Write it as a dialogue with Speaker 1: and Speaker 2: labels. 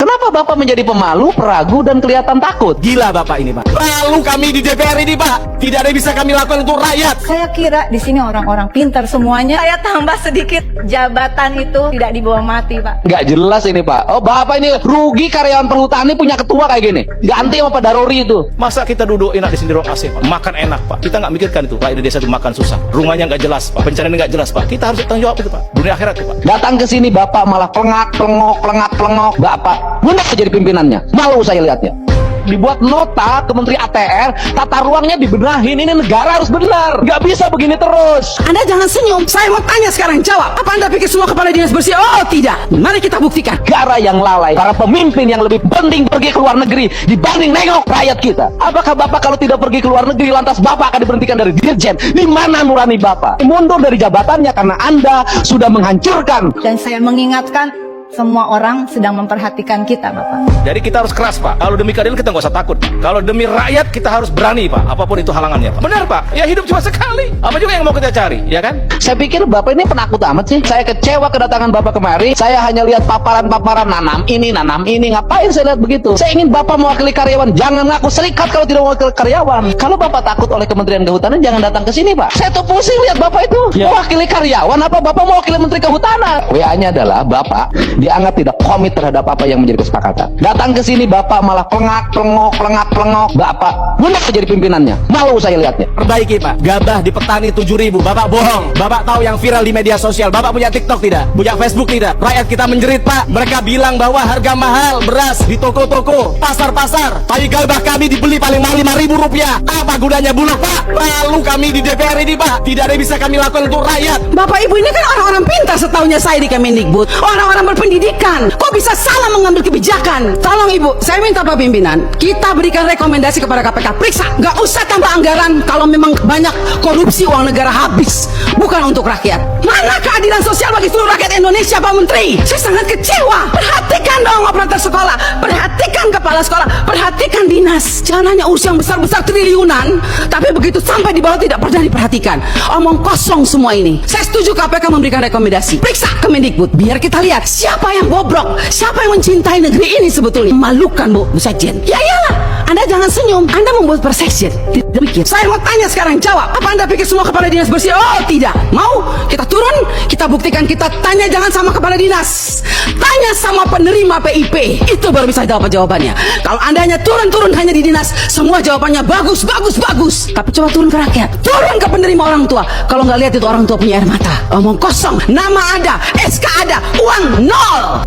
Speaker 1: Kenapa Bapak menjadi pemalu, peragu, dan kelihatan takut?
Speaker 2: Gila Bapak ini, Pak. Lalu kami di DPR ini, Pak, tidak ada yang bisa kami lakukan untuk rakyat.
Speaker 3: Saya kira di sini orang-orang pintar semuanya. Saya tambah sedikit, jabatan itu tidak dibawa mati, Pak.
Speaker 1: Nggak jelas ini, Pak. Oh, Bapak ini rugi karyawan perhutani punya ketua kayak gini. Ganti sama Pak Darori itu.
Speaker 2: Masa kita duduk enak di sini ruang AC, Pak? Makan enak, Pak. Kita nggak mikirkan itu. Rakyat di desa itu makan susah. Rumahnya nggak jelas, Pak. Pencariannya nggak jelas, Pak. Kita harus tanggung jawab itu, Pak. Dunia akhirat itu, Pak.
Speaker 1: Datang ke sini Bapak malah pelengok. Bapak mudah jadi pimpinannya. Malu saya lihatnya. Dibuat nota ke Menteri ATR, tata ruangnya dibenahin. Ini negara harus benar. Nggak bisa begini terus.
Speaker 4: Anda jangan senyum. Saya mau tanya sekarang, jawab. Apa Anda pikir semua kepala dinas bersih? Oh tidak. Mari kita buktikan.
Speaker 1: Negara yang lalai, para pemimpin yang lebih penting pergi ke luar negeri dibanding nengok rakyat kita. Apakah Bapak kalau tidak pergi ke luar negeri lantas Bapak akan diberhentikan dari dirjen? Di mana nurani Bapak? Mundur dari jabatannya karena Anda sudah menghancurkan.
Speaker 3: Dan saya mengingatkan, semua orang sedang memperhatikan kita, Bapak.
Speaker 2: Jadi kita harus keras, Pak. Kalau demi keadilan kita nggak usah takut, Pak. Kalau demi rakyat kita harus berani, Pak. Apapun itu halangannya, Pak. Benar, Pak. Ya hidup cuma sekali. Apa juga yang mau kita cari, ya kan?
Speaker 1: Saya pikir Bapak ini penakut amat sih. Saya kecewa kedatangan Bapak kemari. Saya hanya lihat paparan-paparan nanam ini. Ngapain saya lihat begitu? Saya ingin Bapak mewakili karyawan. Jangan ngaku serikat kalau tidak mewakili karyawan. Kalau Bapak takut oleh Kementerian Kehutanan, jangan datang ke sini, Pak. Saya tuh pusing lihat Bapak itu. Mewakili karyawan apa Bapak mewakili Menteri Kehutanan? WA-nya adalah Bapak dianggap tidak komit terhadap apa yang menjadi kesepakatan. Datang ke sini Bapak malah pelengok. Bapak mudah jadi pimpinannya. Malu saya lihatnya.
Speaker 2: Perbaiki, Pak. Gabah di petani 7.000. Bapak bohong. Bapak tahu yang viral di media sosial. Bapak punya TikTok tidak? Punya Facebook tidak? Rakyat kita menjerit, Pak. Mereka bilang bahwa harga mahal beras di toko-toko, pasar-pasar. Tapi gabah kami dibeli paling mahal Rp5.000. Apa gunanya Bulog, Pak? Lalu kami di DPR ini, Pak, tidak ada yang bisa kami lakukan untuk rakyat.
Speaker 4: Bapak Ibu ini kan orang-orang pintar setahunya saya di Kemendikbud. Orang-orang berpendidikan. Kok bisa salah mengambil kebijakan? Tolong Ibu, saya minta Pak Pimpinan, kita berikan rekomendasi kepada KPK. Periksa, nggak usah tambah anggaran kalau memang banyak korupsi uang negara habis. Bukan untuk rakyat. Mana keadilan sosial bagi seluruh rakyat Indonesia, Pak Menteri? Saya sangat kecewa. Perhatikan dong operator sekolah. Perhatikan kepala sekolah. Perhatikan dinas. Jangan hanya urus yang besar-besar triliunan, tapi begitu sampai di bawah tidak pernah diperhatikan. Omong kosong semua ini. Saya setuju KPK memberikan rekomendasi. Periksa Kemendikbud, biar kita lihat siapa yang bobrok, siapa yang mencintai negeri ini sebetulnya. Memalukan Bu Sekjen. Ya iyalah, Anda jangan senyum. Anda membuat persepsi. Demikian. Saya mau tanya sekarang, jawab. Apa Anda pikir semua kepala dinas bersih? Oh tidak. Mau? Kita turun, kita buktikan, kita tanya jangan sama kepala dinas. Tanya sama penerima PIP. Itu baru bisa jawab jawabannya. Kalau Anda hanya turun hanya di dinas, semua jawabannya bagus. Tapi coba turun ke rakyat. Turun ke penerima orang tua. Kalau nggak lihat itu orang tua punya air mata. Omong kosong. Nama ada, SK ada, uang nol.